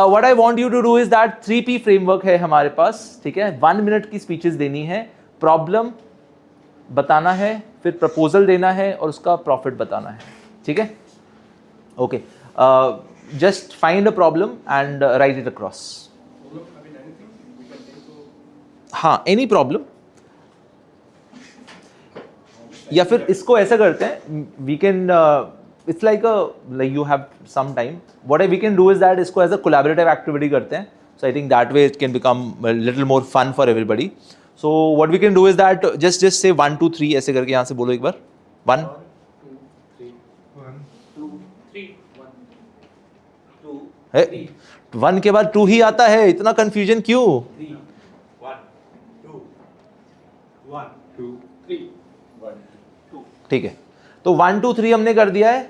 What I want you to do is that 3P framework है हमारे पास, ठीक है। 1 मिनट की स्पीचेस देनी है, प्रॉब्लम बताना है, फिर प्रपोजल देना है और उसका प्रॉफिट बताना है, ठीक है। Okay, just find a problem and write it across. हाँ, एनी प्रॉब्लम, या फिर इसको ऐसा करते हैं, we can, it's like you have some time, what we can do is that इसको एज अ कोलैबोरेटिव एक्टिविटी करते हैं, so I think that way it can become little more fun for everybody. So what we can do is that just say 1 2 3 ऐसे करके यहाँ से बोलो एक बार। 1 1 के बाद 2 ही आता है, इतना कंफ्यूजन क्यों? 1 2 3 1 2। ठीक है, तो 1 2 3 हमने कर दिया है।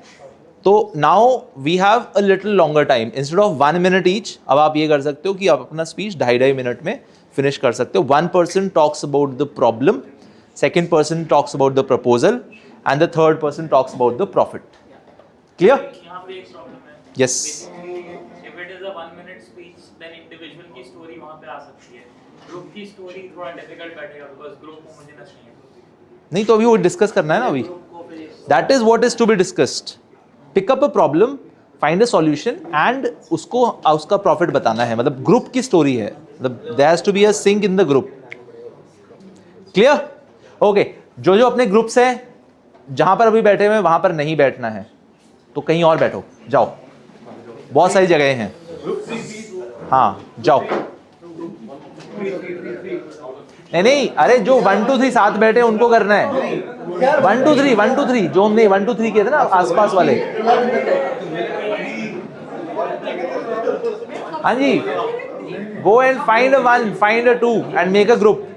तो now we have a little longer time, instead of 1 minute each. अब आप ये कर सकते हो कि आप अपना स्पीच 2.5 मिनट में फिनिश कर सकते हो। 1 person talks about the problem, second person talks about the proposal and the third person talks about the profit. Clear? यहाँ पे एक प्रॉब्लम है। Yes. If it is a 1 minute speech, then individual की story वहाँ पे आ सकती है। Group की स्टोरी थोड़ा डिफिकल्ट बैठेगा because ग्रुप होमोजेनस नहीं है। नहीं तो अभी वो डिस्कस करना है ना अभी। That is what is to be discussed. Pick up a problem, find a solution and उसको उसका प्रॉफिट बताना है, मतलब ग्रुप की स्टोरी है, मतलब there has to be a sync in the group. Clear? Okay, जो अपने ग्रुप से जहां पर अभी बैठे हुए वहां पर नहीं बैठना है तो कहीं और बैठो, जाओ, बहुत सारी जगह हैं। हाँ जाओ। नहीं, अरे जो 1 2 3 साथ बैठे उनको करना है। 1 2 3 1 2 3 जो हमने 1 2 3 किए थे ना आसपास वाले। हाँ जी, go and find a 1, find a 2 and make a group.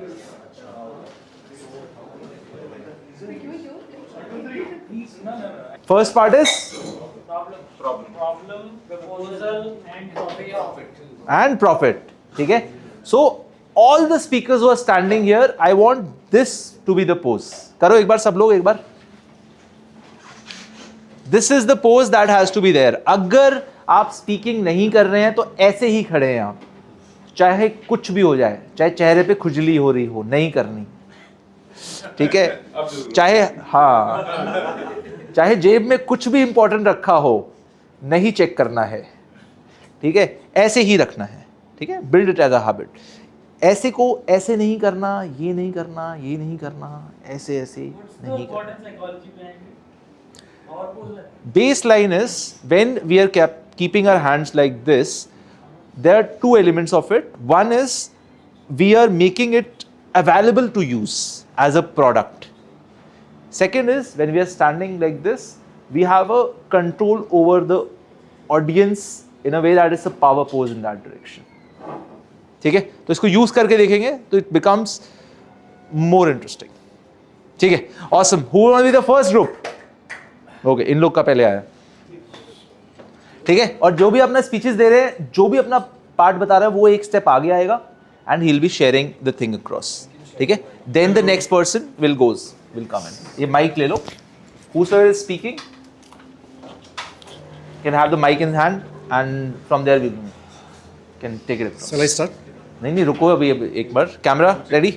First part is problem, proposal and profit, ठीक है। So all the speakers who are standing here, I want this to be the pose. करो एक बार सब लोग एक बार। This is the pose that has to be there. अगर आप speaking नहीं कर रहे हैं तो ऐसे ही खड़े हैं आप, चाहे कुछ भी हो जाए, चाहे चेहरे पे खुजली हो रही हो, नहीं करनी, ठीक है। चाहे हाँ, चाहे जेब में कुछ भी इंपॉर्टेंट रखा हो, नहीं चेक करना है, ठीक है। ऐसे ही रखना है, ठीक है। Build it as a habit. ऐसे को ऐसे नहीं करना, ये नहीं करना, ये नहीं करना, ऐसे ऐसे नहीं करना। Baseline is when we are keeping our hands like this, there are 2 elements of it. One is we are making it available to use as a product. Second is when we are standing like this, we have a control over the audience in a way that is a power pose in that direction. ठीक है, तो इसको use करके देखेंगे तो it becomes more interesting. ठीक है, awesome. Who will be the first group? Okay, इन लोग का पहले आया, ठीक है। और जो भी अपना स्पीचेस दे रहे हैं, जो भी अपना पार्ट बता रहा है, वो एक स्टेप आगे आएगा and he will be sharing the thing across, ठीक है। Then the next person will come in. ये माइक ले लो, whosoever is speaking can have the mic in hand and from there we can take it across. Shall I start? नहीं रुको, अभी एक बार camera ready.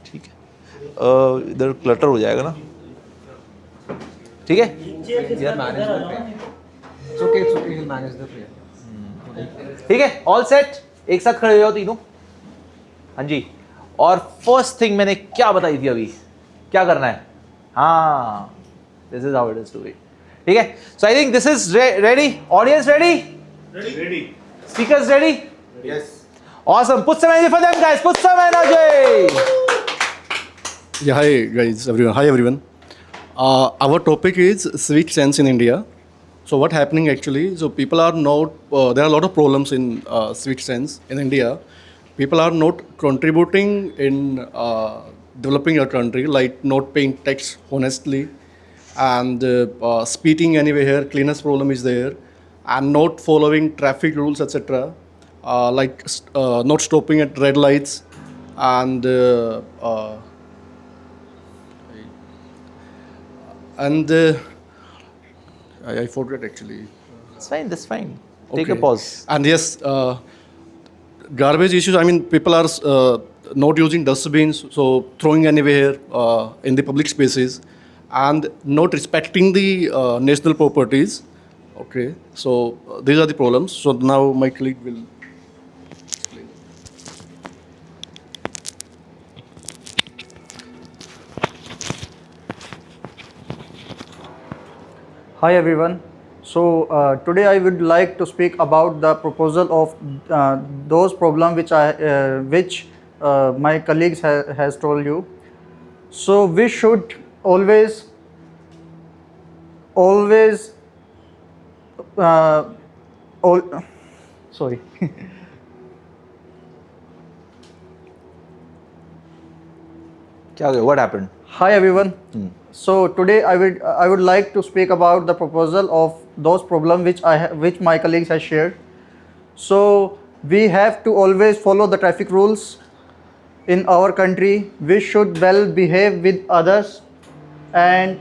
ठीक है, इधर क्लटर हो जाएगा ना, ठीक है। ठीक है, ऑल सेट, एक साथ खड़े हो जाओ तीनों। हाँ जी, और फर्स्ट थिंग मैंने क्या बताई थी अभी, क्या करना है? हाँ, this is how it is to be, ठीक है। So I think this is ready. Audience ready? Ready. Speakers ready? Yes. Awesome. Put some energy for them, guys. Put some energy. Yeah, hi guys, everyone. Hi everyone. Our topic is switch sense in India. So what happening actually? So people are not. There are a lot of problems in switch sense in India. People are not contributing in developing your country, like not paying tax honestly, and speeding anywhere. Cleanest problem is there, and not following traffic rules, etc. Like not stopping at red lights, and And I forgot actually. It's fine. That's fine. Take a Okay. pause. And yes, garbage issues. I mean, people are not using dustbins, so throwing anywhere in the public spaces, and not respecting the national properties. Okay, so these are the problems. So now my colleague will explain. Hi everyone. So today I would like to speak about the proposal of those problems which my colleagues has told you. So we should always all, sorry. What happened? Hi everyone. So today I would like to speak about the proposal of those problems which my colleagues have shared. So we have to always follow the traffic rules in our country. We should well behave with others, and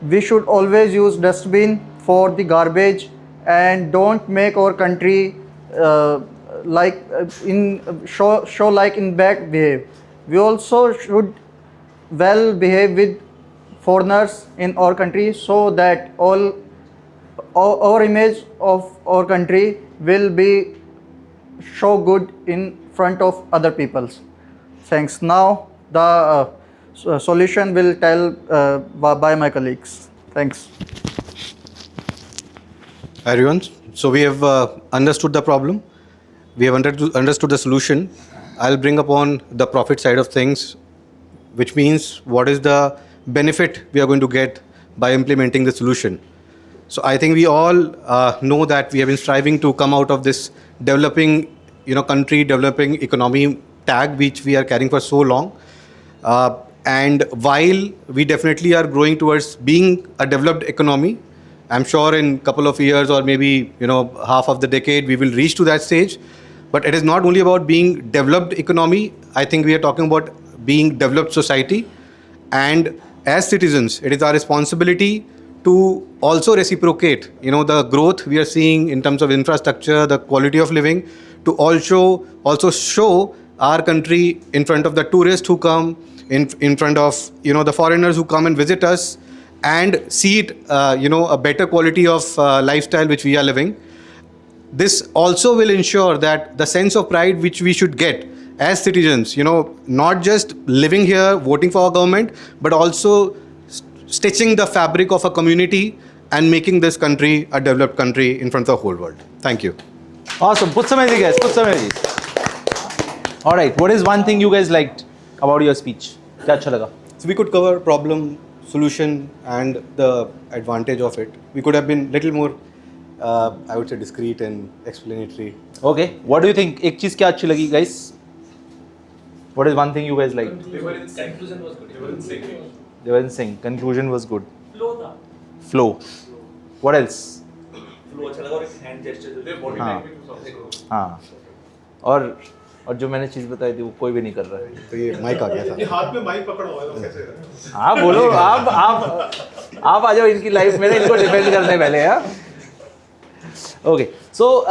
we should always use dustbin for the garbage, and don't make our country show like in bad behave. We also should well behave with foreigners in our country, so that all our image of our country will be show good in front of other peoples. Thanks. Now the solution will tell by my colleagues. Thanks. Everyone, so we have understood the problem. We have understood the solution. I'll bring upon the profit side of things, which means what is the benefit we are going to get by implementing the solution. So I think we all know that we have been striving to come out of this developing, country, developing economy tag which we are carrying for so long. And while we definitely are growing towards being a developed economy, I'm sure in a couple of years or maybe half of the decade we will reach to that stage. But it is not only about being developed economy. I think we are talking about being developed society. And as citizens, it is our responsibility to also reciprocate, the growth we are seeing in terms of infrastructure, the quality of living, to also show our country in front of the tourists who come, in front of, the foreigners who come and visit us, and see it, a better quality of lifestyle which we are living. This also will ensure that the sense of pride which we should get as citizens, not just living here, voting for our government, but also stitching the fabric of a community and making this country a developed country in front of the whole world. Thank you. Awesome. Put some energy, guys. Put some energy. All right. What is one thing you guys liked about your speech? क्या अच्छा लगा? So we could cover problem, solution, and the advantage of it. We could have been little more, I would say, discreet and explanatory. Okay. What do you think? एक चीज क्या अच्छी लगी, guys? What is one thing you guys liked? Conclusion was good. They were in sync. They were in sync. Conclusion was good. Flow था. Flow. What else? Flow अच्छा लगा और एक hand gesture जो थे body हाँ. language was also. हाँ. और जो मैंने चीज बताई थी वो कोई भी नहीं कर रहा है. तो ये माइक आ गया ये था. हाथ में माइक पकड़ा हुआ है तो कैसे? हाँ बोलो आप आ जाओ इनकी लाइफ में ना इनको डिफेंड करने पहले यार. Okay so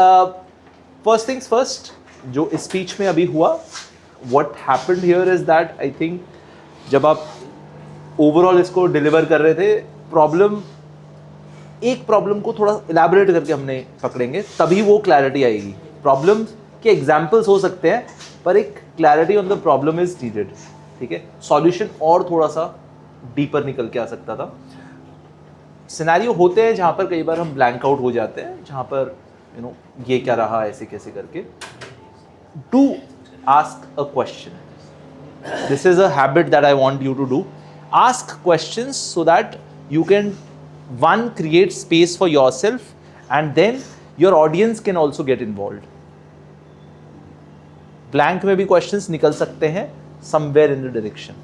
first things first जो इस स्पीच में अभी हुआ what happened here is that I think जब आप ओवरऑल इसको डिलीवर कर रहे थे एक प्रॉब्लम को थोड़ा इलैबोरेट करके हमने पकड़ेंगे तभी वो क्लैरिटी आएगी. प्रॉब्लम के एग्जाम्पल्स हो सकते हैं पर एक clarity on the problem is needed. ठीक है. सॉल्यूशन और थोड़ा सा डीपर निकल के आ सकता था. सिनेरियो होते हैं जहाँ पर कई बार हम ब्लैंक आउट हो जाते हैं जहाँ पर ये क्या रहा ऐसे कैसे करके. Do ask a question. This is a habit that I want you to do. Ask questions so that you can one create space for yourself and then your audience can also get involved. Blank में भी questions निकल सकते हैं somewhere in the direction.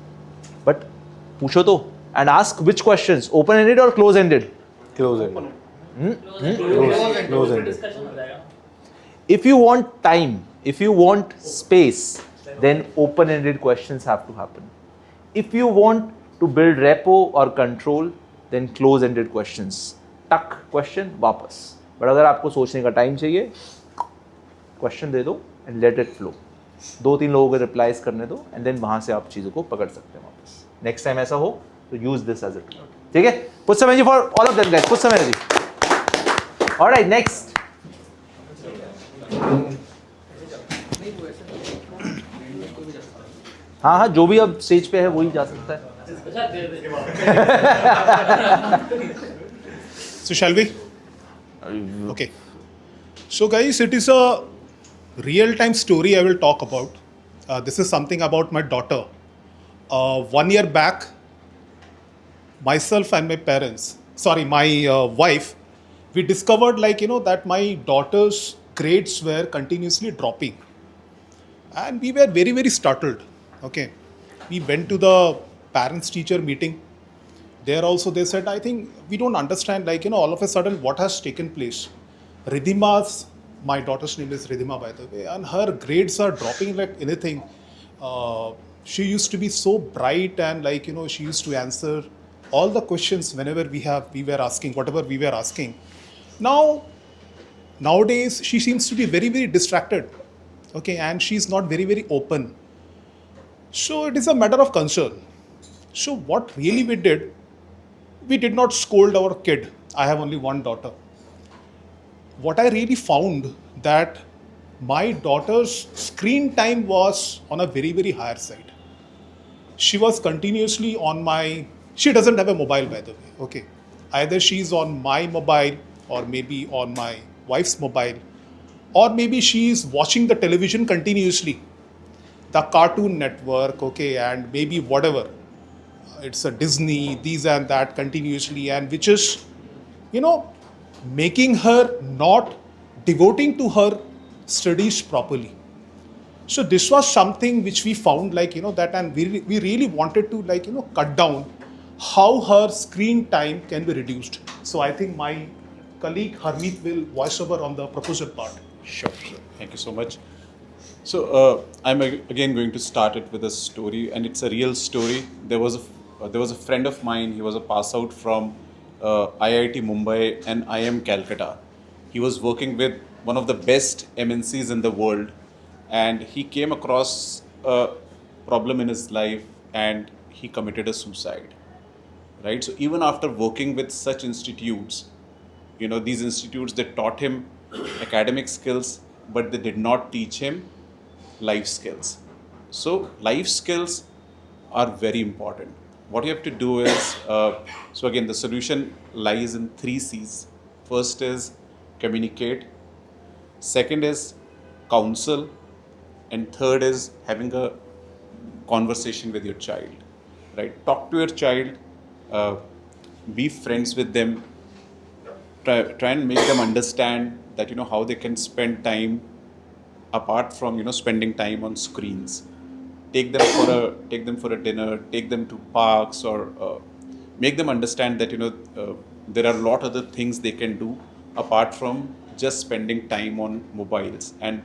But पूछो तो and ask which questions, open ended or close ended. Close it. Close ended. Discussion हो जाएगा. If you want time, if you want space, then open ended questions have to happen. If you want to build repo or control, then close-ended questions. टक question वापस. But अगर आपको सोचने का time चाहिए, question दे दो एंड लेट इट फ्लो. 2-3 लोगों को रिप्लाईज करने दो एंड देन वहाँ से आप चीज़ों को पकड़ सकते हैं वापस. नेक्स्ट टाइम ऐसा हो तो यूज दिस एज इट. ठीक है, put some energy for all of them guys, put some energy. Alright, next. हाँ हाँ, जो भी अब स्टेज पे है वही जा सकता है. So shall we? Okay. So guys, it is a real-time story I will talk about. This is something about my daughter. 1 year back, myself and my wife, we discovered that my daughter's grades were continuously dropping. And we were very, very startled. Okay. We went to the parents-teacher meeting. There also they said, I think we don't understand, all of a sudden what has taken place. My daughter's name is Ridhima, by the way, and her grades are dropping like anything. She used to be so bright and she used to answer all the questions whenever we were asking, whatever we were asking. Nowadays, she seems to be very, very distracted. Okay, and she's not very, very open. So it is a matter of concern. So what really we did not scold our kid. I have only one daughter. What I really found that my daughter's screen time was on a very, very higher side. She was continuously she doesn't have a mobile, by the way. Okay. Either she's on my mobile or maybe on my wife's mobile, or maybe she's watching the television continuously, the Cartoon Network, okay, and maybe whatever. It's a Disney, these and that continuously, and which is, making her not devoting to her studies properly. So this was something which we found that, and we really wanted to cut down how her screen time can be reduced. So I think my colleague Harmeet will voice over on the proposal part. Sure. Thank you so much. So I'm again going to start it with a story, and it's a real story. There was a friend of mine. He was a pass out from IIT Mumbai and IIM Calcutta. He was working with one of the best MNCs in the world, and he came across a problem in his life and he committed a suicide. Right? So even after working with such institutes, these institutes, they taught him academic skills, but they did not teach him life skills. So life skills are very important. What you have to do is, so again, the solution lies in 3 C's. First is communicate. Second is counsel. And third is having a conversation with your child. Right? Talk to your child. Be friends with them. Try and make them understand that how they can spend time apart from spending time on screens. Take them for a dinner. Take them to parks, or make them understand that there are a lot of other things they can do apart from just spending time on mobiles. And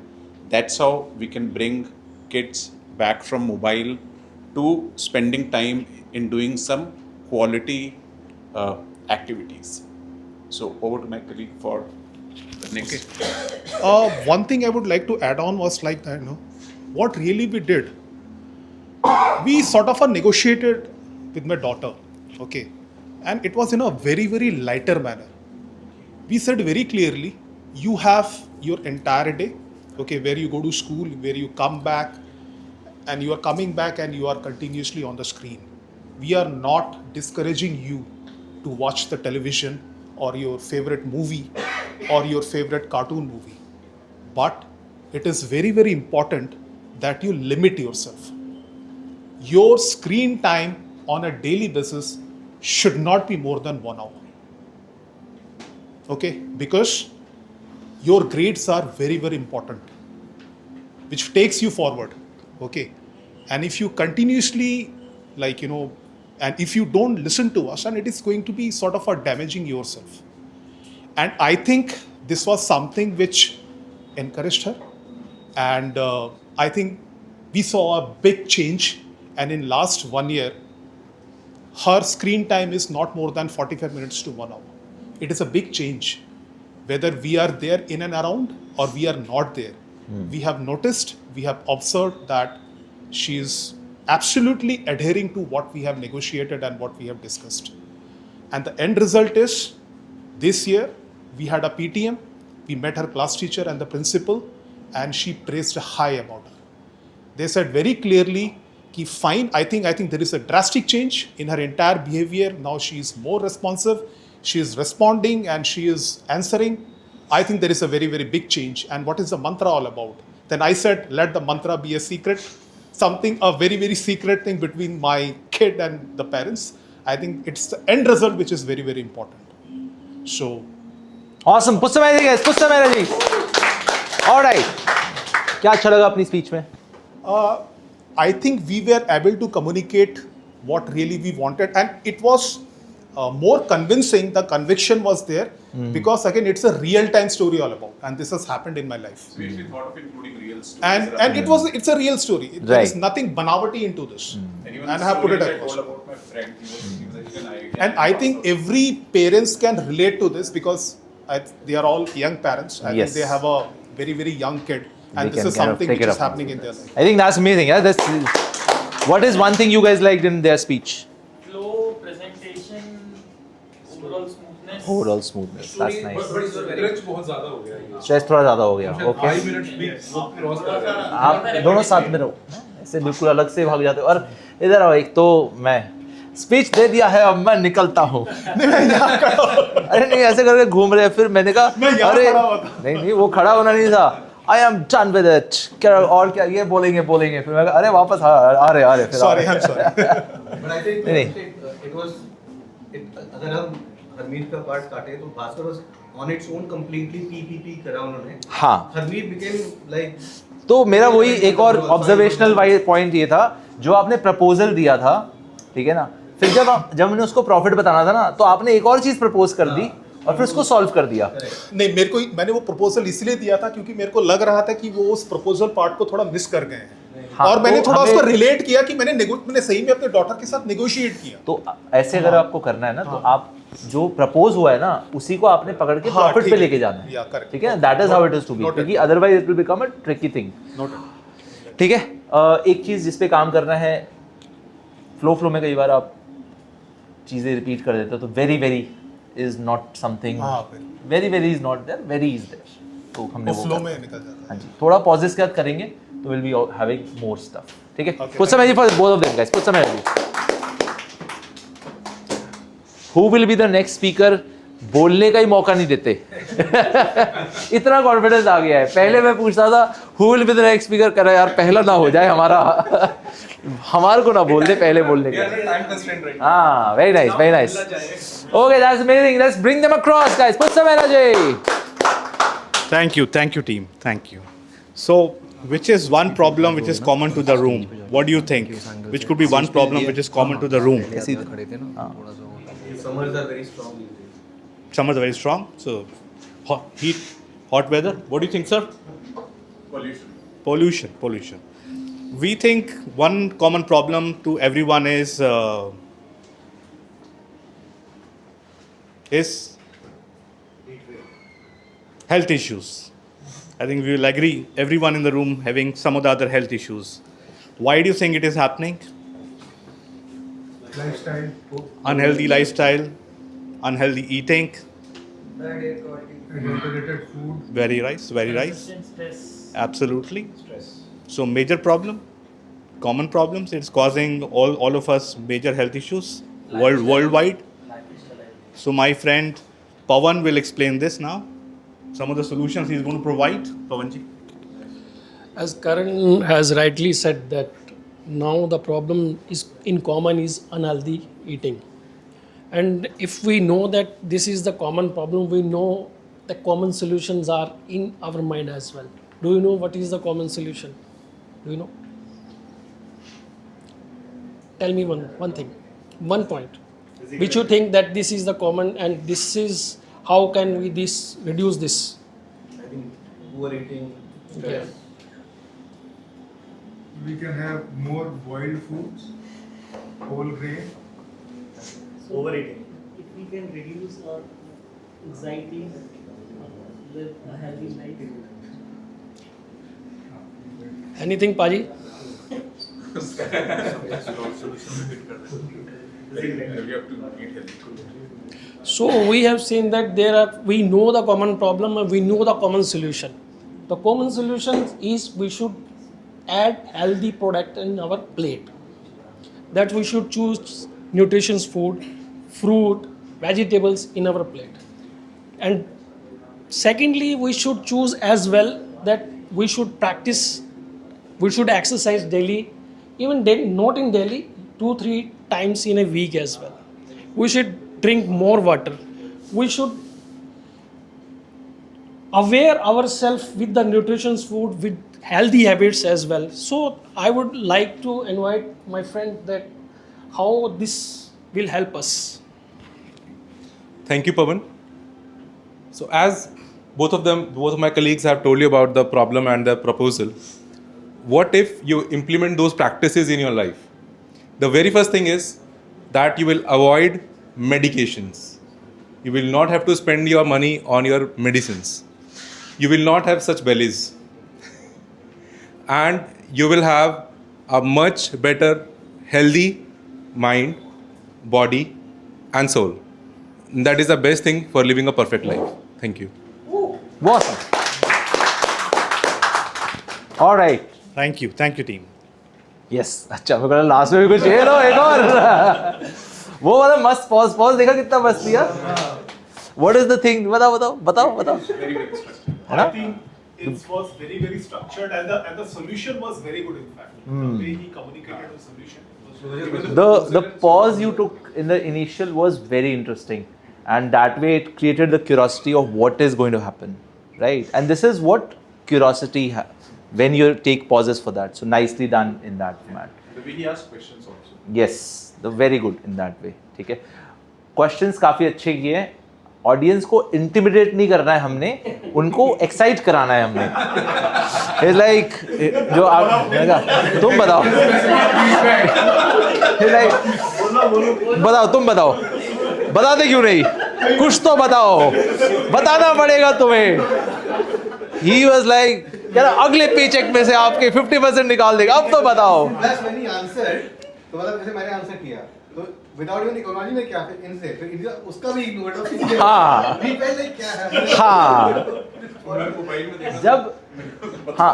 that's how we can bring kids back from mobile to spending time in doing some quality activities. So over to my colleague for the next. Okay. One thing I would like to add on was what really we did. We sort of negotiated with my daughter, okay, and it was in a very, very lighter manner. We said very clearly, you have your entire day, okay, where you go to school, where you come back, and you are coming back and you are continuously on the screen. We are not discouraging you to watch the television or your favorite movie or your favorite cartoon movie. But it is very, very important that you limit yourself. Your screen time on a daily basis should not be more than 1 hour. Okay? Because your grades are very, very important, which takes you forward. Okay? And if you continuously, and if you don't listen to us, and it is going to be sort of damaging yourself. And I think this was something which encouraged her. And I think we saw a big change. And in last 1 year, her screen time is not more than 45 minutes to 1 hour. It is a big change. Whether we are there in and around or we are not there, we have noticed, we have observed that she is absolutely adhering to what we have negotiated and what we have discussed. And the end result is, this year we had a PTM, we met her class teacher and the principal, and she praised high about her. They said very clearly, ki fine, I think there is a drastic change in her entire behavior. Now she is more responsive, she is responding and she is answering. I think there is a very, very big change. And what is the mantra all about? Then I said, let the mantra be a secret, something, a very, very secret thing between my kid and the parents. I think it's the end result which is very, very important. So, Awesome. Put some energy, guys. Put some energy. All right. क्या अच्छा लगा अपनी speech में? I think we were able to communicate what really we wanted, and it was more convincing. The conviction was there because again, it's a real-time story all about, and this has happened in my life. We actually thought of including real stories. And it's a real story. There is Right. nothing banality into this, even and the I have put it story I across. told about my friend, he was like, even I. And I think every parents can relate to this because they are all young parents. I Yes. think they have a very, very young kid, They and this can is kind of something take which it is up. happening in their life. I think that's amazing. Yeah, what is one thing you guys liked in their speech? Flow, presentation, overall smoothness. Overall smoothness. That's nice. Stretch बहुत ज्यादा हो गया ये stress थोड़ा ज्यादा हो गया. Okay. 5 minute speech cross कर रहा है आप दोनों साथ में रहो. ऐसे बिल्कुल अलग से भाग जाते हो. और इधर आओ. एक तो मैं स्पीच दे दिया है, अब मैं निकलता हूँ. अरे नहीं, ऐसे करके घूम रहे हैं. फिर मैंने कहा अरे नहीं वो खड़ा होना नहीं था. I am done with it. क्या और क्या ये बोलेंगे. फिर मैं कहा अरे वापस आ रहे फिर. Sorry, I'm sorry. But I think नहीं. it was अगर हम हरमीत का पार्ट काटे तो Bhaskar was on its own completely PPP करा उन्होंने. हाँ. हरमीत became like तो मेरा वही एक और ऑब्जर्वेशनल पॉइंट ये था, जो आपने प्रपोजल दिया था, ठीक है ना, फिर जब मैंने उसको प्रॉफिट बताना था ना, तो आपने एक और चीज प्रपोज कर दी और फिर उसको सॉल्व कर दिया. नहीं, मैंने वो प्रपोजल इसलिए दिया था क्योंकि मेरे को लग रहा था कि वो उस प्रपोजल पार्ट को थोड़ा मिस कर गए हैं. हाँ, और मैंने तो थोड़ा हमें- उसको रिलेट किया कि मैंने सही में अपने डॉटर के साथ नेगोशिएट किया. तो ऐसे अगर आपको करना है ना, तो आप जो प्रपोज हुआ है ना, उसी को आपने पकड़ के हाँ, प्रॉफिट ठीक पे है. लेके जाना है. Yeah, correct. ठीक है, that is how it is to be, Noted. क्योंकि otherwise it will become a tricky thing. ठीक है. एक चीज जिस पे काम करना है, फ्लो में कई बार आप चीजें रिपीट कर देते हो, तो वेरी इज नॉट समथिंग. हाँ, very is not there, very is there. तो हमने वो वो फ्लो कर- में निकल जाता है. हाँ जी, थोड़ा पॉजेस के साथ करेंगे तो will be having more stuff. ठीक है. Okay, put some energy for both of them guys. Put some energy. Who will be the next speaker? बोलने का ही मौका नहीं देते. इतना कॉन्फिडेंस आ गया है. पहले मैं पूछता था who will be the next speaker, करा यार पहला ना हो जाए हमारा. हमारे को ना बोल दे पहले बोलने का. टाइम कंस्ट्रेंट राइट हाँ, very nice. Okay, that's amazing. Let's bring them across, guys. Put some energy. Thank you, team. Thank you. So, which is one problem which is common to the room? What do you think? Which could be one problem which is common to the room? summers are very strong these days. Summers are very strong. So, heat, hot weather. What do you think, sir? Pollution. We think one common problem to everyone is health issues. I think we will agree, everyone in the room having some of the other health issues. Why do you think it is happening? Unhealthy lifestyle, unhealthy eating. Bad air quality. adulterated food. Very right. Consistent stress. Absolutely. So major problem, common problems. It's causing all of us major health issues worldwide. So my friend Pawan will explain this now. Some of the solutions he's going to provide. Pawanji. As Karan has rightly said that now the problem is in common is unhealthy eating. And if we know that this is the common problem, we know the common solutions are in our mind as well. Do you know what is the common solution? Do you know? Tell me one thing, one point, which you think that this is the common and this is how can we reduce this? I think poor eating, Okay. We can have more boiled foods, whole grain, overeating. If we can reduce our anxiety, live a healthy life. Anything, Paji? So we have seen that we know the common problem and we know the common solution. The common solution is we should add healthy product in our plate. That we should choose nutritious food, fruit, vegetables in our plate. And secondly, we should choose as well that we should practice, we should exercise daily, even not in daily, 2-3 times in a week as well. We should drink more water. We should aware ourselves with the nutritious food, with healthy habits as well. So I would like to invite my friend that how this will help us. Thank you, Pawan. So as both of my colleagues have told you about the problem and the proposal, what if you implement those practices in your life? The very first thing is that you will avoid medications. You will not have to spend your money on your medicines. You will not have such bellies. And you will have a much better, healthy mind, body, and soul. That is the best thing for living a perfect life. Thank you. Awesome. All right. Thank you, team. Yes. अच्छा मेरे को last में भी कुछ ये लो एक और वो वाला मस्त पॉज देखा कितना मस्त लिया. What is the thing? बताओ. I think it was very structured, and the solution was very good. In fact, the way he communicated the solution was very good. The pause you took in the initial was very interesting, and that way it created the curiosity of what is going to happen, right? And this is what curiosity when you take pauses for that. So nicely done in that format. The way he asked questions also. Yes, the very good in that way. ठीक है. Questions काफी अच्छे किए हैं. Audience को intimidate नहीं करना है हमने, उनको एक्साइट कराना है हमने. It's like जो आप तुम बताओ. तुम बताओ. बताते क्यों नहीं? कुछ तो बताओ. बताना पड़ेगा तुम्हें. He was like यार अगले पेचेक में से आपके 50% निकाल देगा. अब तो बताओ. तो मतलब जैसे मैंने आंसर किया तो विदाउट इवन इकोनॉमी में क्या फिर इनसे फिर उसका भी इग्नोर हो. हाँ पहले क्या है. हाँ जब हाँ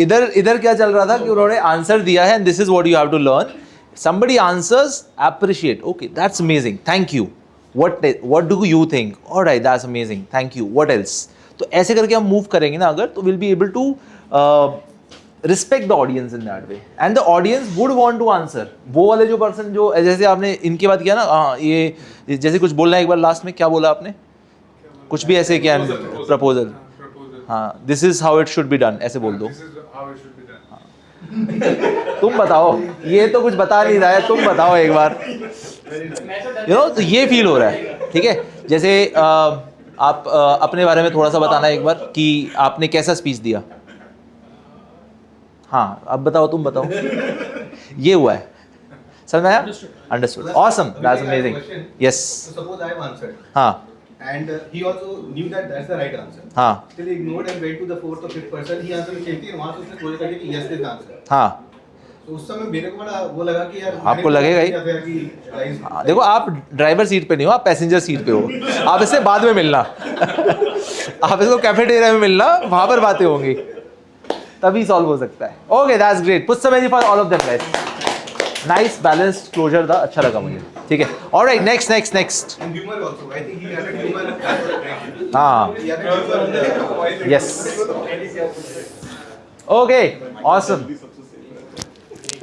इधर क्या चल रहा था कि उन्होंने आंसर दिया है, and this is what you have to learn. Somebody answers, appreciate. Okay that's amazing, thank you. What do you think? Alright that's amazing, thank you. What else? तो ऐसे करके हम मूव करेंगे ना अगर, तो will be able to respect the audience in that way, and the audience would want to answer. वो वाले जो पर्सन जो जैसे आपने इनकी बात किया ना, ये जैसे कुछ बोलना है एक बार लास्ट में, क्या बोला आपने? कुछ भी ऐसे क्या प्रपोजल. हाँ, this is how it should be done, ऐसे बोल दो. तुम बताओ, ये तो कुछ बता नहीं रहा है, तुम बताओ एक बार. तो ये फील हो रहा है. ठीक है, जैसे आप अपने बारे में थोड़ा सा बताना एक बार कि आपने कैसा स्पीच दिया. हाँ, अब बताओ, तुम बताओ. ये हुआ है. समझ में आया? Understood. Awesome, that's amazing. Yes. Suppose I have answered. हाँ. And he also knew that that's the right answer. हाँ. Still he ignored and went to the fourth or fifth person. He answered the same thing. वहाँ से उसने close कर दिया कि yes this is the answer. हाँ. तो उस समय मेरे को बड़ा वो लगा कि यार आपको लगेगा ही. देखो आप ड्राइवर सीट पे नहीं हो, आप पैसेंजर सीट पे हो. आप इससे बाद में मिलना. आप इसको कैफेटेरिया में मिलना, वहां पर बातें होंगी, तभी सॉल्व हो सकता है. Okay that's great. Put some energy for all of them guys. Nice balanced closure था, अच्छा लगा मुझे. ठीक है. Alright, next. And humor also. I think he added humor. हाँ. Yes. Okay. Awesome.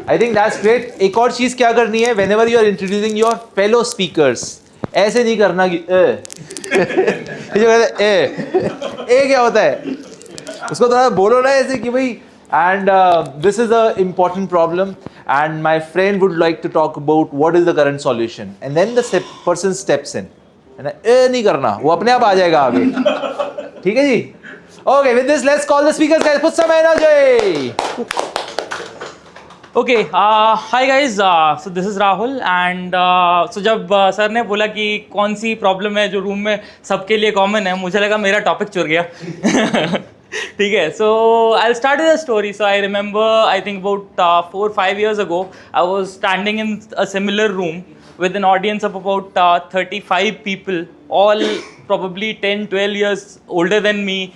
I think that's great. एक और चीज क्या करनी है, whenever you are introducing your fellow speakers, ऐसे नहीं करना कि जो कहते ए क्या होता है, उसको थोड़ा बोलो ना ऐसे कि भाई, and this is a important problem and my friend would like to talk about what is the current solution, and then the person steps in, है ना. ए नहीं करना, वो अपने आप आ जाएगा आगे. ठीक है जी. Okay, with this let's call the speakers guys. Put some energy. Okay, hi guys. So this is Rahul and so जब सर ने बोला कि कौन सी प्रॉब्लम है जो रूम में सबके लिए कॉमन है, मुझे लगा मेरा टॉपिक चुर गया. ठीक है. So I'll start with a story. So I remember, I think about 4 or 5 years ago, I was standing in a similar room with an audience of about 35 people, all probably 10-12 years older than me,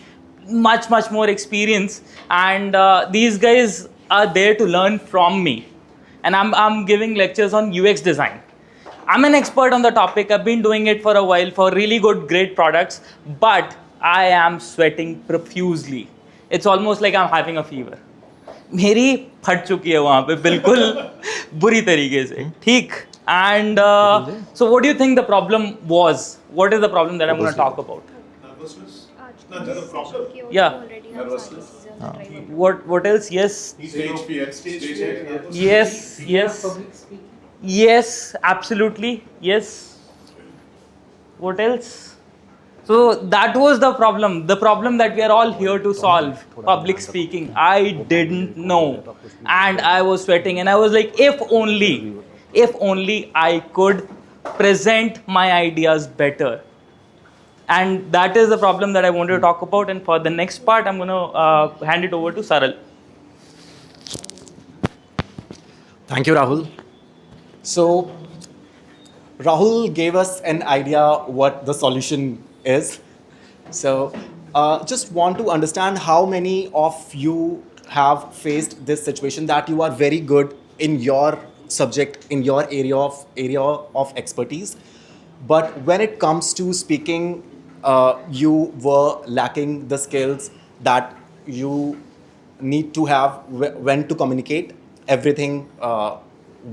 much more experience, and these guys are there to learn from me, and I'm giving lectures on UX design. I'm an expert on the topic. I've been doing it for a while for really great products, but I am sweating profusely. It's almost like I'm having a fever. मेरी फट चुकी है वहाँ पे बिल्कुल बुरी तरीके से. ठीक. And so what do you think the problem was? What is the problem that I'm going to talk about? Yeah. What else? Yes. Yes, absolutely. Yes. What else? So that was the problem that we are all here to solve. Public speaking. I didn't know, and I was sweating, and I was like, if only I could present my ideas better. And that is the problem that I wanted to talk about. And for the next part, I'm going to hand it over to Saral. Thank you, Rahul. So, Rahul gave us an idea what the solution is. So, just want to understand how many of you have faced this situation that you are very good in your subject, in your area of expertise, but when it comes to speaking, you were lacking the skills that you need to have when to communicate everything,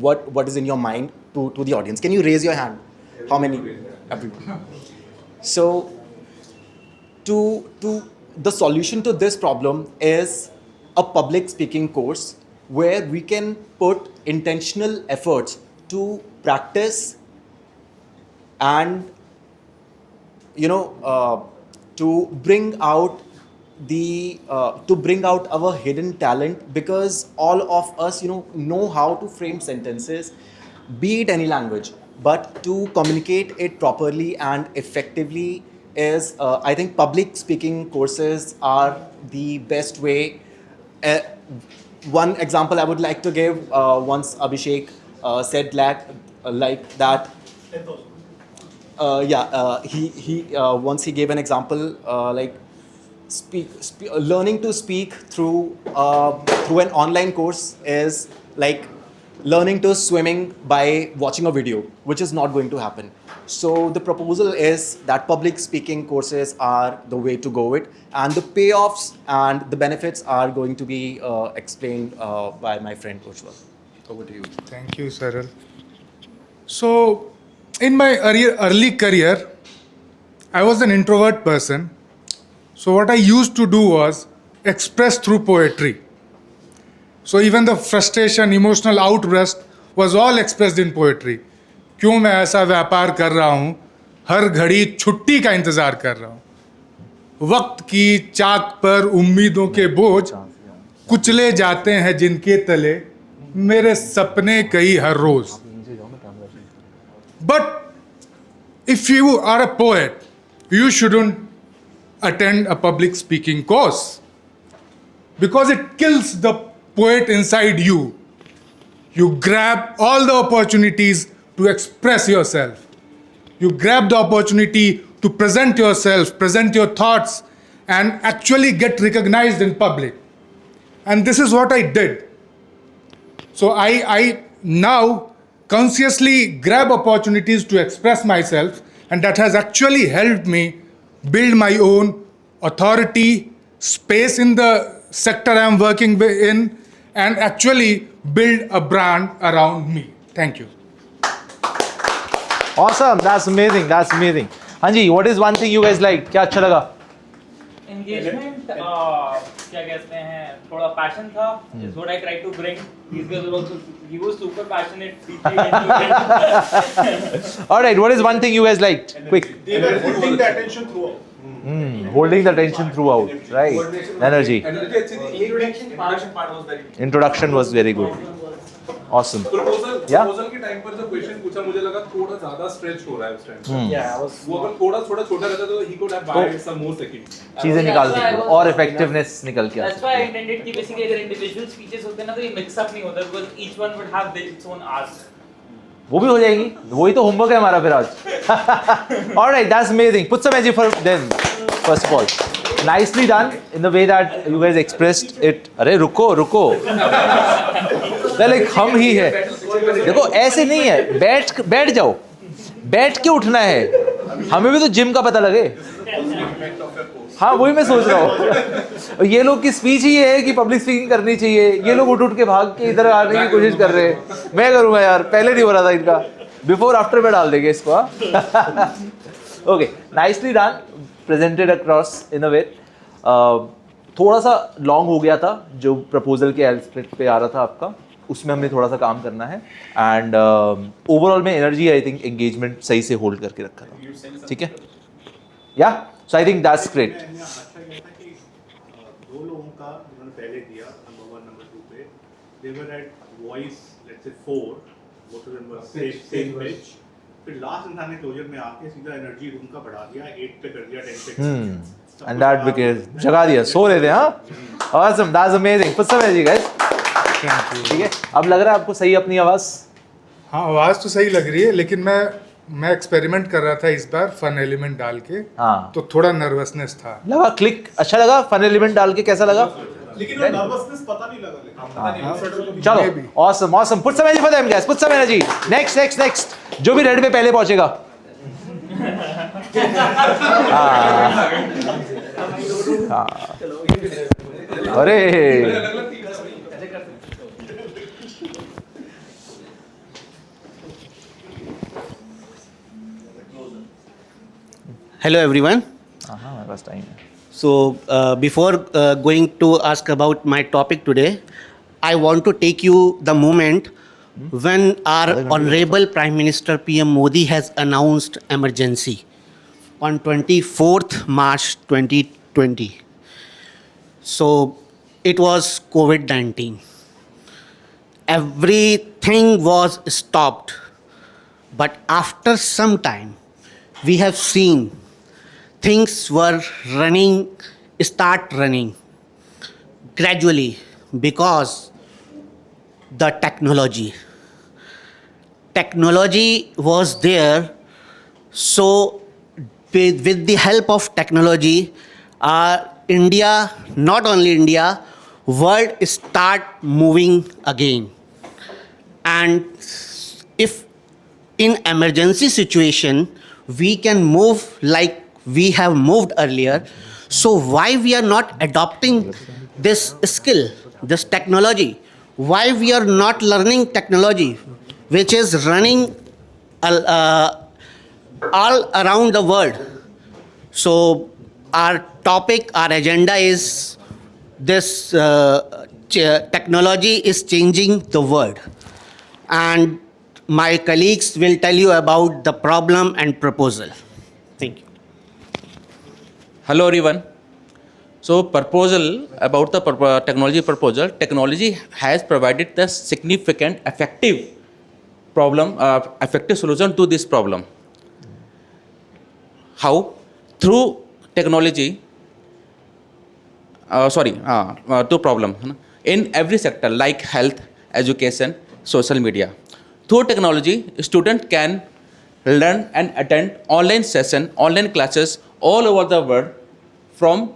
what is in your mind to the audience. Can you raise your hand? How many? Everyone. So, the solution to this problem is a public speaking course where we can put intentional efforts to practice and to bring out our hidden talent, because all of us know how to frame sentences, be it any language, but to communicate it properly and effectively is I think public speaking courses are the best way. One example I would like to give, once Abhishek said like that. Once he gave an example like learning to speak through an online course is like learning to swimming by watching a video, which is not going to happen. So the proposal is that public speaking courses are the way to go with, and the payoffs and the benefits are going to be explained by my friend Ujjwal. Over to you. Thank you, Saral. So, in my early career, I was an introvert person. So what I used to do was express through poetry. So even the frustration, emotional outburst was all expressed in poetry. क्यों मैं ऐसा व्यापार कर रहा हूँ, हर घड़ी छुट्टी का इंतजार कर रहा हूँ, वक्त की चाक पर उम्मीदों के बोझ कुचले जाते हैं जिनके तले मेरे सपने कई हर रोज. But if you are a poet, you shouldn't attend a public speaking course because it kills the poet inside you. You grab all the opportunities to express yourself. You grab the opportunity to present yourself, present your thoughts, and actually get recognized in public. And this is what I did. So I now consciously grab opportunities to express myself, and that has actually helped me build my own authority, space in the sector I'm working in, and actually build a brand around me. Thank you. Awesome. That's amazing. That's amazing. Hanji, what is one thing you guys liked? क्या अच्छा लगा? Engagement, क्या कहते हैं, थोड़ा passion था. Is what I tried to bring. These guys were also, he was super passionate. All right. What is one thing you guys liked? Quick. They were holding the attention throughout. Holding the attention throughout. Right. Energy. Introduction part was very good. Introduction was very good. Awesome. Proposal Yeah. Proposal के time पर जो question पूछा मुझे लगा थोड़ा ज्यादा stretch हो रहा है उस time Hmm. Yeah, I was. वो अगर थोड़ा छोटा रहता तो he could have bought some more seconds. चीजें निकाल सकते हो और इफेक्टिवनेस निकल के That's why I intended कि basically अगर individual speeches होते ना तो ये mix up नहीं होता because each one would have its own ask. वो भी हो जाएगी, वही तो होमवर्क है हमारा फिर आज. Alright, that's amazing. Put some energy for them. First of all, nicely done in the way that you guys expressed it. अरे रुको रुको. लाइक हम ही है. देखो ऐसे नहीं है. बैठ जाओ. बैठ के उठना है. हमें भी तो जिम का पता लगे. हाँ वही मैं सोच रहा हूँ. ये लोग की स्पीच ही ये है कि पब्लिक स्पीकिंग करनी चाहिए. ये लोग उठ के भाग के इधर आने की कोशिश कर रहे हैं. मैं करूँगा यार. पहले नहीं हो रहा था इनका. बिफोर आफ्टर में डाल देंगे इसको. Okay, nicely done. Presented across in a way. थोड़ा सा लॉन्ग हो गया था जो प्रपोजल के एस्पेक्ट पे आ रहा था आपका. उसमें हमें थोड़ा सा काम करना है. एंड ओवरऑल में एनर्जी आई थिंक एंगेजमेंट सही से होल्ड करके रखा था. ठीक है. या सो आई थिंक दैट्स ग्रेट. अच्छा ये था कि दो लोगों का उन्होंने पहले दिया नंबर 1 नंबर 2 पे they were at voice let's say 4 both of them were same pitch. फिर लास्ट इंसान ने क्लोजर में आके सीधा एनर्जी रूम का बढ़ा दिया 8 पे कर दिया 10 पे. एंड दैट बिकॉज़ जगा दिया. सो रहे थे. हाँ awesome. That's amazing. Put some energy guys. ठीक है. अब लग रहा है आपको सही अपनी आवाज. हाँ आवाज़ तो सही लग रही है, लेकिन मैं एक्सपेरिमेंट कर रहा था इस बार फन एलिमेंट डाल के. हाँ. तो थोड़ा नर्वसनेस था. लगा क्लिक अच्छा लगा. फन एलिमेंट डाल के कैसा लगा? लेकिन वो नर्वसनेस पता नहीं लगा. चलो awesome awesome. Put some energy for them guys. Put some energy. Next जो भी रेड पे पहले पहुंचेगा. हाँ. अरे Hello everyone. हाँ मेरे पास टाइम है. So before going to ask about my topic today, I want to take you the moment when our Honorable Prime Minister PM Modi has announced emergency on 24th March 2020. So it was COVID-19. Everything was stopped. But after some time, we have seen things were start running gradually because the technology was there. So with the help of technology, India, not only India, world start moving again. And if in emergency situation we can move like we have moved earlier, so why we are not adopting this skill, this technology? Why we are not learning technology which is running all around the world? So our topic, our agenda is this technology is changing the world, and my colleagues will tell you about the problem and proposal. Thank you. Hello everyone. So proposal about the technology proposal. Technology has provided the significant effective solution to this problem. How? Through technology. To problem in every sector like health, education, social media. Through technology, student can learn and attend online session, online classes all over the world from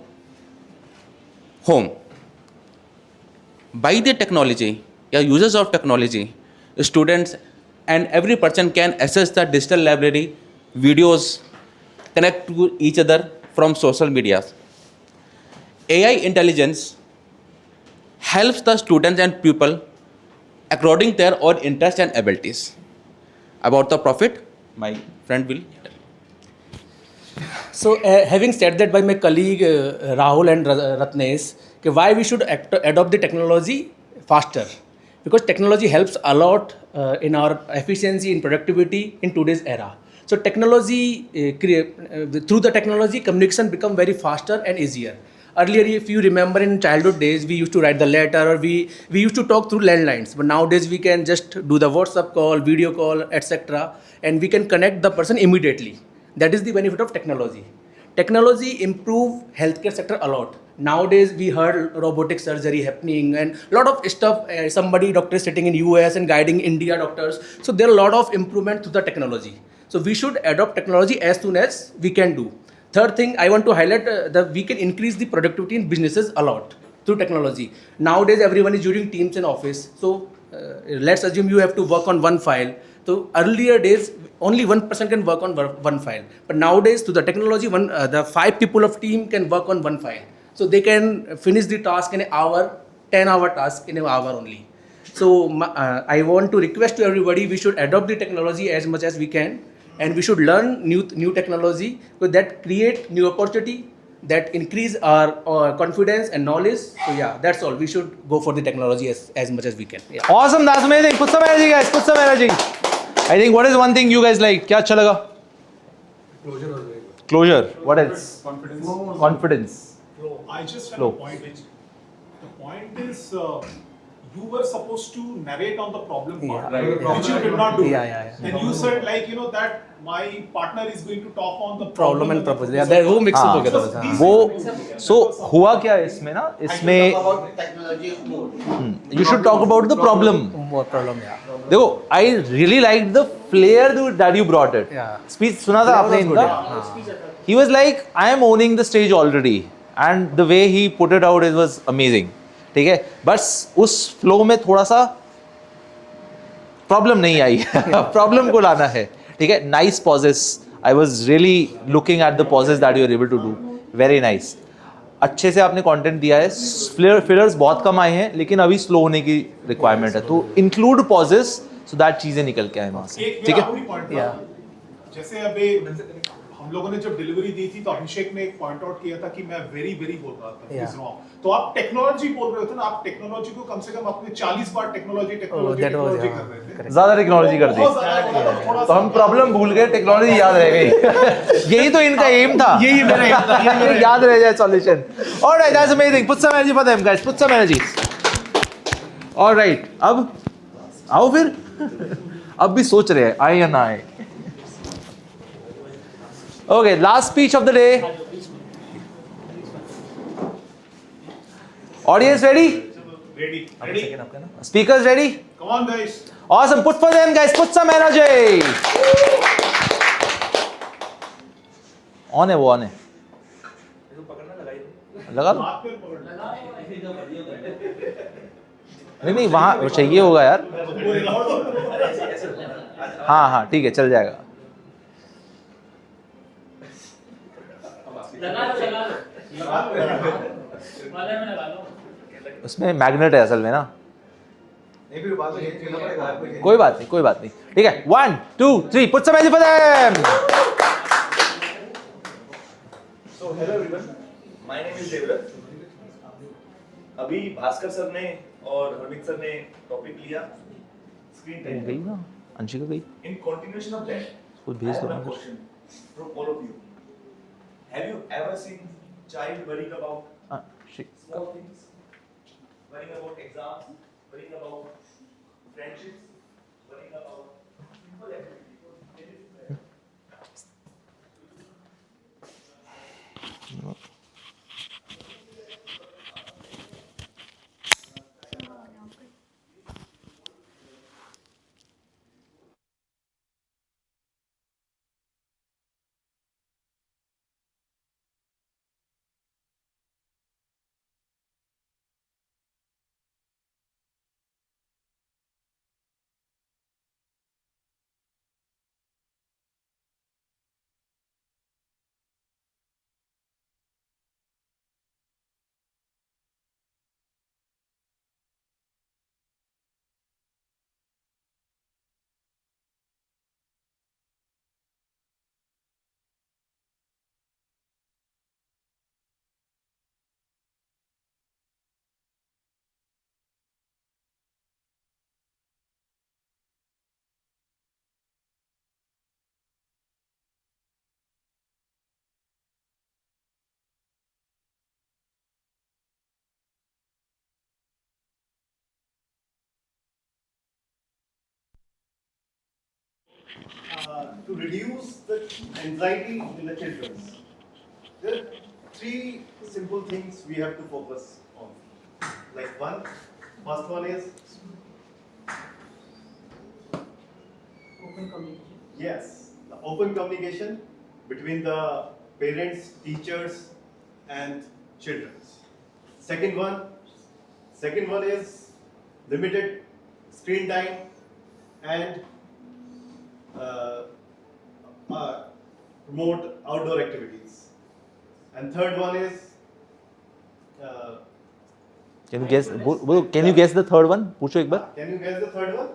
home. By the technology, users of technology, students and every person can access the digital library, videos, connect to each other from social media. AI intelligence helps the students and people according their own interests and abilities. About the profit, my friend will tell. So, having said that by my colleague Rahul and Ratnesh, why we should adopt the technology faster? Because technology helps a lot in our efficiency, in productivity in today's era. So, technology through the technology, communication become very faster and easier. earlier, if you remember in childhood days, we used to write the letter or we used to talk through landlines. But nowadays, we can just do the WhatsApp call, video call, etc. And we can connect the person immediately. That is the benefit of technology. Technology improve healthcare sector a lot. Nowadays, we heard robotic surgery happening and a lot of stuff. Somebody doctor is sitting in US and guiding India doctors. So there are a lot of improvement to the technology. So we should adopt technology as soon as we can do. Third thing I want to highlight that we can increase the productivity in businesses a lot through technology. Nowadays, everyone is using Teams in office. So let's assume you have to work on one file. So earlier days, only one person can work on one file. But nowadays, through the technology, the 5 people of team can work on one file. So they can finish the task in an hour, 10-hour task in an hour only. So I want to request to everybody, we should adopt the technology as much as we can, and we should learn new technology because that create new opportunity, that increase our confidence and knowledge. So yeah, that's all. We should go for the technology as much as we can. Yeah. Awesome, that's amazing. Put some energy, guys. Put some energy. I think what is one thing you guys like? क्या अच्छा लगा? Closure. What else? Confidence. Confidence. I just have Flow. a point. The point is, you were supposed to narrate on the problem part, which you did not do. And you said that my partner is going to talk on the Problem and proposal. Yeah, that वो mix up हो गया था बस. वो so हुआ क्या है इसमें ना? इसमें you should talk about the problem. Problem, yeah. देखो, I really liked the flair that you brought it. Yeah. Speech सुना था आपने इनका? He was like, I am owning the stage already, and the way he put it out, it was amazing. ठीक है? बस उस flow में थोड़ा सा problem नहीं आई. Problem को लाना है. ठीक है? Nice pauses. I was really looking at the pauses that you were able to do. Very nice. अच्छे से आपने कंटेंट दिया है. फिलर्स बहुत कम आए हैं, लेकिन अभी स्लो होने की रिक्वायरमेंट है. तो इंक्लूड पॉजेस सो दैट चीजें निकल के आए वहां से. ठीक है? जैसे अभी हम लोगों ने जब डिलीवरी दी थी तो अभिषेक ने एक पॉइंट आउट किया था कि मैं वेरी वेरी बोल रहा था. Is wrong. तो आप टेक्नोलॉजी बोल रहे थे ना, आप टेक्नोलॉजी को कम से कम अपने 40 बार टेक्नोलॉजी कर रहे थे. ज्यादा टेक्नोलॉजी कर दी तो हम प्रॉब्लम भूल गए, टेक्नोलॉजी याद रह गई. यही तो इनका एम था. यही मेरा एम था. याद रह जाए solution. Alright, that's amazing. Put some energy for them guys. Put some energy. Alright, अब आओ फिर. अब भी सोच रहे हैं आए या ना आए. Okay, last speech of the day. Audience ready? Ready. Speakers ready? Come on guys. Awesome. Put for them guys. Put some energy. On है वो on है. लगा लो. नहीं वहाँ चाहिए होगा यार. हाँ ठीक है, चल जाएगा. उसमें मैग्नेट है असल में ना. कोई बात नहीं. ठीक है, 1 2 3 put some energy for them. So hello everyone, my name is Devvrat. अभी भास्कर सर ने और हरमित सर ने टॉपिक लिया स्क्रीन टाइम. गई ना अंशिका गई. इन कंटिन्यूएशन ऑफ दैट, उसको भेज दो. Question from all of you. Have you ever seen child worrying about small things? Worrying about exams, worrying about friendships, worrying about simple activities? to reduce the anxiety in the children, there are three simple things we have to focus on. Like first one is Open communication. yes, the open communication between the parents, teachers, and children. Second one is limited screen time and promote outdoor activities. And third one is Can you guess? Can you guess the third one? पूछो एक बार. can you guess the third one?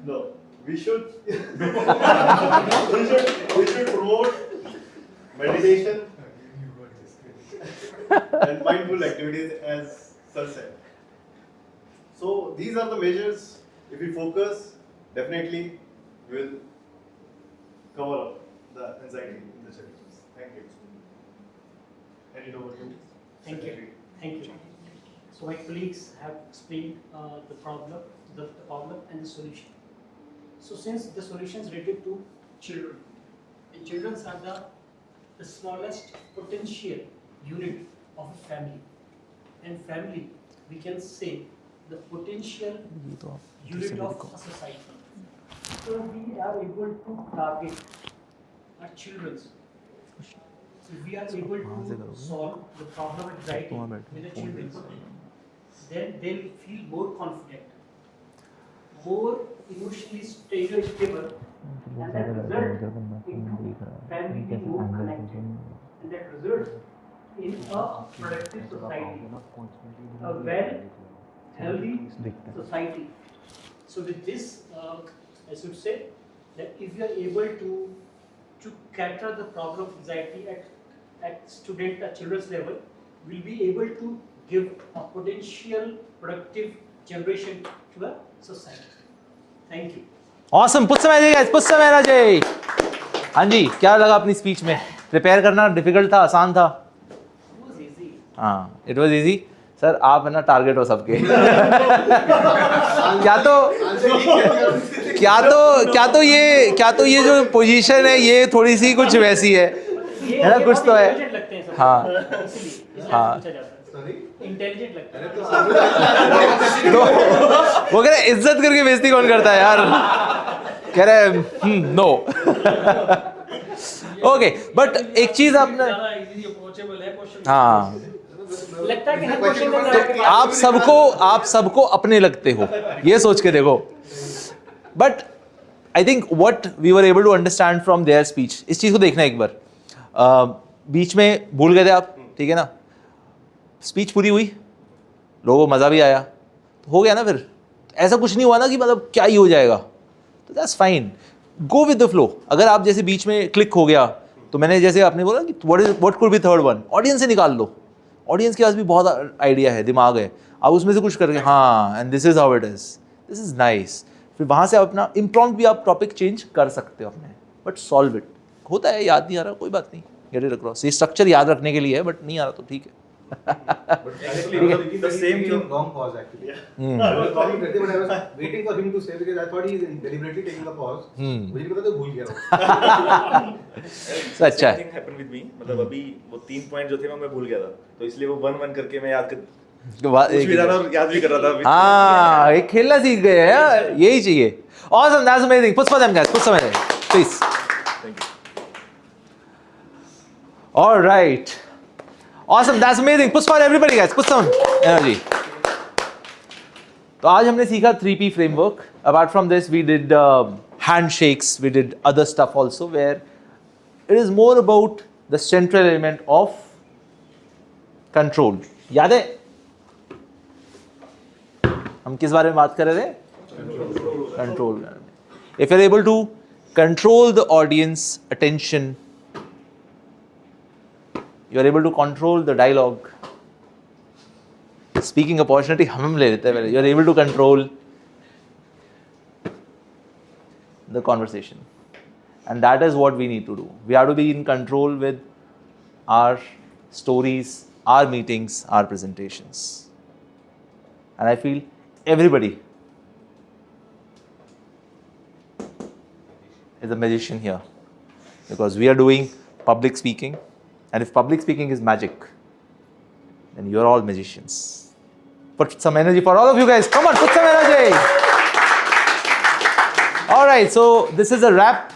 No, we should we should promote meditation and mindful activities as Sir said. So these are the measures. If we focus, definitely we will cover up the anxiety in the children. Thank you. Hand it over to Thank you. Thank you. So my colleagues have explained the problem and the solution. So since the solution is related to children, and children are the smallest potential unit of a family, and family we can say the potential unit of a society. So we are able to target our children. If we are able to solve the problem of anxiety with the children, then they'll feel more confident, more emotionally stable, and that result in family being more connected, and that result in a productive society, a well, healthy society. So with this, I should say that if we are able to cater the problem of anxiety at children's level, we'll be able to give a potential productive generation to a society. Thank you. Awesome. Put some energy, guys. Put some energy. हाँ जी, क्या लगा अपनी speech में? Prepare करना difficult था, आसान था? हाँ, it was easy. सर आप है ना टारगेट हो सबके. क्या तो ये जो पोजीशन है ये थोड़ी सी कुछ वैसी है ना, कुछ तो है. हाँ हाँ. इंटेलिजेंट लगता है. तो वो कह रहे इज्जत करके बेइज्जती कौन करता है यार. कह रहे नो. ओके, बट एक चीज आपने हाँ, लगता है कि हर क्वेश्चन में आप सबको अपने लगते हो, ये सोच के देखो. But I think what we were able to understand from their speech, इस चीज को देखना एक बार. बीच में भूल गए थे आप, ठीक है ना. स्पीच पूरी हुई, लोगों को मज़ा भी आया, तो हो गया ना. फिर ऐसा कुछ नहीं हुआ ना कि मतलब क्या ही हो जाएगा, तो that's fine. Go with the flow. अगर आप जैसे बीच में क्लिक हो गया, तो मैंने जैसे आपने बोला कि what could be third one, audience से निकाल लो. ऑडियंस के पास भी बहुत आइडिया है, दिमाग है. आप उसमें से कुछ करके हाँ, and this is how it is, this is nice. फिर वहाँ से आप अपना इम्प्रॉम्प्ट भी आप टॉपिक चेंज कर सकते हो अपने, बट सॉल्व इट. होता है, याद नहीं आ रहा, कोई बात नहीं, गेट इट अक्रॉस. ये स्ट्रक्चर याद रखने के लिए है, बट नहीं आ रहा तो ठीक है. The same thing. Long pause actually. I was calling Pratik, but I was waiting for him to say because I thought he is deliberately taking a pause. मुझे नहीं पता तो भूल गया. अच्छा है. Same thing happened with me. मतलब अभी वो 3 पॉइंट जो थे मैं भूल गया था, तो इसलिए वो 1-1 करके मैं याद भी याद भी कर रहा था. हाँ, एक खेलना सीख गए हैं, यही चाहिए. Awesome, that's amazing. Put for them guys, put some energy, please. Thank you. All right. Awesome, that's amazing. Push for everybody guys, put some energy. तो आज हमने सीखा 3P framework. Apart from this, we did handshakes, we did other stuff also, where it is more about the central element of control. याद है हम किस बारे में बात कर रहे थे? Control. If you're able to control the audience attention, you are able to control the dialogue. Speaking opportunity हम ले लेते हैं पहले. You are able to control the conversation, and that is what we need to do. We have to be in control with our stories, our meetings, our presentations, and I feel everybody is a magician here, because we are doing public speaking, and if public speaking is magic, then you're all magicians. Put some energy for all of you guys. Come on, put some energy. All right, so this is a wrap